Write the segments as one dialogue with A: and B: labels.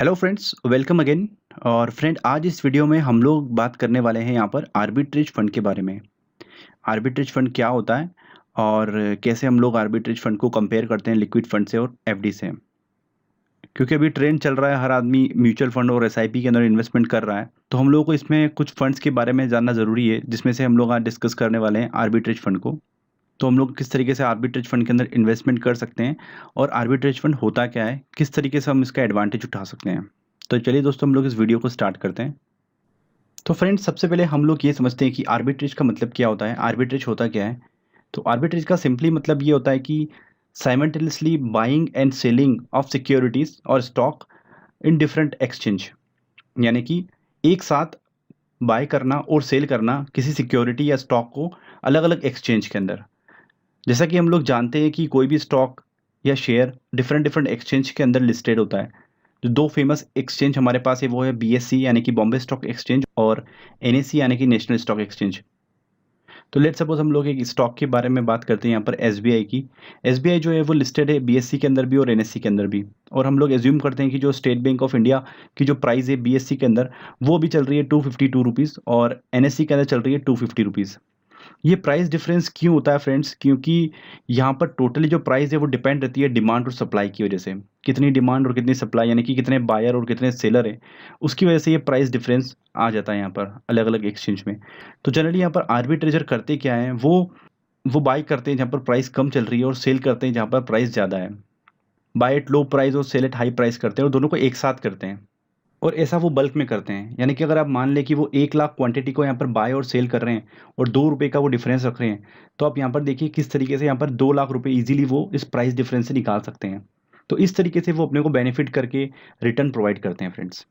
A: Hello friends, welcome again. और friend, आज इस वीडियो में हम लोग बात करने वाले हैं यहाँ पर आर्बिट्रेज फंड के बारे में। आर्बिट्रेज फंड क्या होता है और कैसे हम लोग आर्बिट्रेज फंड को कंपेयर करते हैं लिक्विड फंड से और एफडी से। क्योंकि अभी ट्रेंड चल रहा है, हर आदमी म्यूचुअल फंड और एसआईपी के अंदर इन्वेस्टमेंट कर रहा है, तो हम लोगों को इसमें कुछ फंड्स के बारे में जानना ज़रूरी है, जिसमें से हम लोग आज डिस्कस करने वाले हैं आर्बिट्रेज फंड को। तो हम लोग किस तरीके से आर्बिट्रेज फंड के अंदर इन्वेस्टमेंट कर सकते हैं और आर्बिट्रेज फंड होता क्या है, किस तरीके से हम इसका एडवांटेज उठा सकते हैं। तो चलिए दोस्तों, हम लोग इस वीडियो को स्टार्ट करते हैं। तो फ्रेंड्स, सबसे पहले हम लोग ये समझते हैं कि आर्बिट्रेज का मतलब क्या होता है, आर्बिट्रेज होता क्या है। तो आर्बिट्रेज का सिंपली मतलब ये होता है कि simultaneously buying and selling of securities और स्टॉक इन डिफरेंट एक्सचेंज। यानी कि एक साथ बाय करना और सेल करना किसी सिक्योरिटी या स्टॉक को अलग अलग एक्सचेंज के अंदर। जैसा कि हम लोग जानते हैं कि कोई भी स्टॉक या शेयर डिफरेंट डिफरेंट एक्सचेंज के अंदर लिस्टेड होता है। जो दो फेमस एक्सचेंज हमारे पास है वो है बीएससी यानी कि बॉम्बे स्टॉक एक्सचेंज और एनएससी यानी कि नेशनल स्टॉक एक्सचेंज। तो लेट सपोज हम लोग एक स्टॉक के बारे में बात करते हैं यहाँ पर एसबीआई की। एसबीआई जो है वो लिस्टेड है बीएससी के अंदर भी और एनएससी के अंदर भी। और हम लोग एज्यूम करते हैं कि जो स्टेट बैंक ऑफ इंडिया की जो प्राइस है बीएससी के अंदर वो भी चल रही है 252 रुपीज़ और एनएससी के अंदर चल रही है 250 रुपीज़। ये प्राइस डिफरेंस क्यों होता है फ्रेंड्स? क्योंकि यहाँ पर टोटली जो प्राइस है वो डिपेंड रहती है डिमांड और सप्लाई की वजह से। कितनी डिमांड और कितनी सप्लाई, यानी कि कितने बायर और कितने सेलर हैं, उसकी वजह से ये प्राइस डिफरेंस आ जाता है यहाँ पर अलग अलग एक्सचेंज में। तो जनरली यहाँ पर आर्बिट्रेजर करते क्या हैं, वो बाई करते हैं जहाँ पर प्राइस कम चल रही है और सेल करते हैं जहाँ पर प्राइस ज़्यादा है। बाय एट लो प्राइस और सेल एट हाई प्राइस करते हैं और दोनों को एक साथ करते हैं। और ऐसा वो बल्क में करते हैं, यानी कि अगर आप मान लें कि वो 1 लाख क्वांटिटी को यहाँ पर बाय और सेल कर रहे हैं और 2 रुपये का वो डिफरेंस रख रहे हैं, तो आप यहाँ पर देखिए किस तरीके से यहाँ पर 2 लाख रुपए ईजिली वो इस प्राइस डिफरेंस से निकाल सकते हैं। तो इस तरीके से वो अपने को बेनिफिट करके रिटर्न प्रोवाइड करते हैं फ्रेंड्स।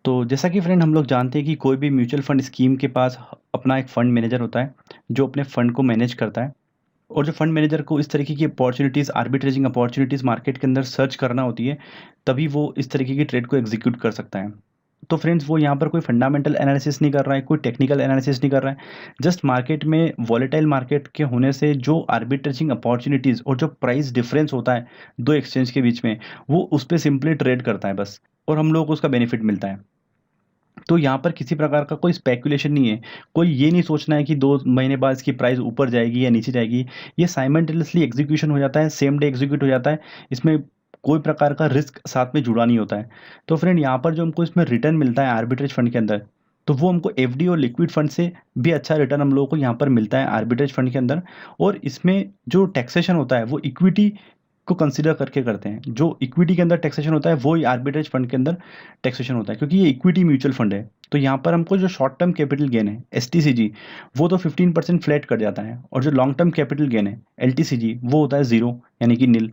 A: तो जैसा कि फ्रेंड हम लोग जानते हैं कि कोई भी म्यूचुअल फंड स्कीम के पास अपना एक फ़ंड मैनेजर होता है जो अपने फ़ंड को मैनेज करता है। और जो फंड मैनेजर को इस तरीके की अपॉर्चुनिटीज़, आर्बिट्रेजिंग अपॉर्चुनिटीज़ मार्केट के अंदर सर्च करना होती है, तभी वो इस तरीके की ट्रेड को एग्जीक्यूट कर सकता है। तो फ्रेंड्स, वो यहाँ पर कोई फंडामेंटल एनालिसिस नहीं कर रहा है, कोई टेक्निकल एनालिसिस नहीं कर रहा है। जस्ट मार्केट में वॉलेटाइल मार्केट के होने से जो आर्बिट्रेजिंग अपॉर्चुनिटीज़ और जो प्राइस डिफरेंस होता है दो एक्सचेंज के बीच में, वो उस पर सिंपली ट्रेड करता है बस, और हम लोगों को उसका बेनिफिट मिलता है। तो यहाँ पर किसी प्रकार का कोई स्पेकुलेशन नहीं है। कोई ये नहीं सोचना है कि 2 महीने बाद इसकी प्राइस ऊपर जाएगी या नीचे जाएगी। ये साइमल्टेनियसली एग्जीक्यूशन हो जाता है, सेम डे एग्जीक्यूट हो जाता है। इसमें कोई प्रकार का रिस्क साथ में जुड़ा नहीं होता है। तो फ्रेंड, यहाँ पर जो हमको इसमें रिटर्न मिलता है आर्बिट्रेज फंड के अंदर, तो वो हमको एफडी और लिक्विड फंड से भी अच्छा रिटर्न हम लोगों को यहाँ पर मिलता है आर्बिट्रेज फंड के अंदर। और इसमें जो टैक्सेशन होता है वो इक्विटी को कंसीडर करके करते हैं। जो इक्विटी के अंदर टैक्सेशन होता है वो ही आर्बिट्रेज फंड के अंदर टैक्सेशन होता है, क्योंकि ये इक्विटी म्यूचुअल फंड है। तो यहाँ पर हमको जो शॉर्ट टर्म कैपिटल गेन है एसटीसीजी, वो तो 15% फ्लैट कर जाता है, और जो लॉन्ग टर्म कैपिटल गेन है एलटीसीजी, वो होता है ज़ीरो, यानी कि नील।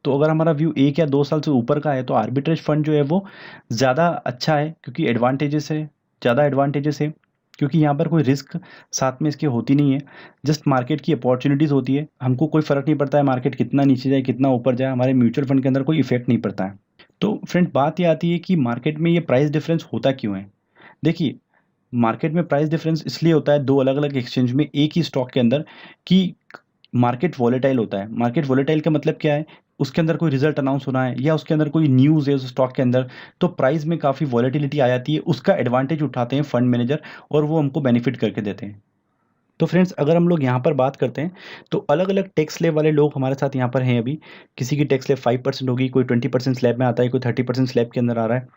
A: तो अगर हमारा व्यू 1 या 2 साल से ऊपर का है तो आर्बिट्रेज फंड जो है वो ज़्यादा अच्छा है, क्योंकि एडवांटेजेस है, ज़्यादा एडवांटेजेस है। क्योंकि यहाँ पर कोई रिस्क साथ में इसके होती नहीं है। जस्ट मार्केट की अपॉर्चुनिटीज़ होती है, हमको कोई फ़र्क नहीं पड़ता है मार्केट कितना नीचे जाए कितना ऊपर जाए, हमारे म्यूचुअल फंड के अंदर कोई इफेक्ट नहीं पड़ता है। तो फ्रेंड, बात ये आती है कि मार्केट में ये प्राइस डिफरेंस होता क्यों है। देखिए, मार्केट में प्राइस डिफरेंस इसलिए होता है दो अलग अलग एक्सचेंज में एक ही स्टॉक के अंदर, कि मार्केट वॉलेटाइल होता है। मार्केट वॉलेटाइल का मतलब क्या है? उसके अंदर कोई रिजल्ट अनाउंस होना है या उसके अंदर कोई न्यूज़ है उस स्टॉक के अंदर, तो प्राइस में काफ़ी वॉलेटिलिटी आ जाती है। उसका एडवांटेज उठाते हैं फंड मैनेजर और वो हमको बेनिफिट करके देते हैं। तो फ्रेंड्स, अगर हम लोग यहाँ पर बात करते हैं तो अलग अलग टैक्स स्लैब वाले लोग हमारे साथ यहाँ पर हैं अभी। किसी की टैक्स स्लैब 5% होगी, कोई 20% स्लैब में आता है, कोई 30% स्लैब के अंदर आ रहा है।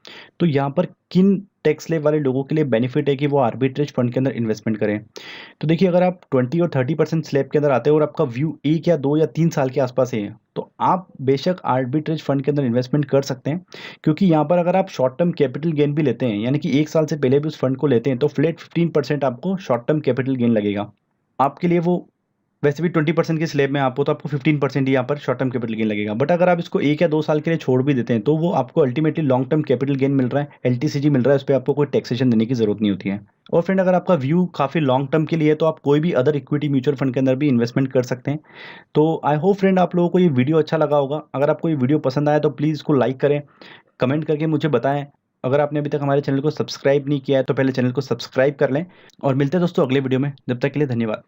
A: तो यहाँ पर किन टैक्स स्लैब वाले लोगों के लिए बेनिफिट है कि वो आर्बिट्रेज फंड के अंदर इन्वेस्टमेंट करें। तो देखिए, अगर आप 20 और 30% स्लैब के अंदर आते हो और आपका व्यू 1 या 2 या 3 साल के आसपास है, तो आप बेशक आर्बिट्रेज फंड के अंदर इन्वेस्टमेंट कर सकते हैं। क्योंकि यहाँ पर अगर आप शॉर्ट टर्म कैपिटल गेन भी लेते हैं, यानी कि 1 साल से पहले भी उस फंड को लेते हैं, तो फ्लैट 15% आपको शॉर्ट टर्म कैपिटल गेन लगेगा। आपके लिए वो वैसे भी 20% के स्लैब में आप हो तो आपको 15% ही यहाँ पर शॉर्ट टर्म कैपिटल गेन लगेगा। बट अगर आप इसको 1 या 2 साल के लिए छोड़ भी देते हैं तो वो आपको ultimately long term capital gain मिल रहा है, एलटीसीजी मिल रहा है, उस पर आपको कोई टैक्सेशन देने की जरूरत नहीं होती है। और फ्रेंड, अगर आपका व्यू काफ़ी लॉन्ग टर्म के लिए है तो आप कोई भी अदर इक्विटी म्यूचुअल फंड के अंदर भी इन्वेस्टमेंट कर सकते हैं। तो आई होप फ्रेंड आप लोगों को ये वीडियो अच्छा लगा होगा। अगर आपको ये वीडियो पसंद आया तो प्लीज़ इसको लाइक करें, कमेंट करके मुझे बताएं। अगर आपने अभी तक हमारे चैनल को सब्सक्राइब नहीं किया है तो पहले चैनल को सब्सक्राइब कर लें। और मिलते हैं दोस्तों अगले वीडियो में, जब तक के लिए धन्यवाद।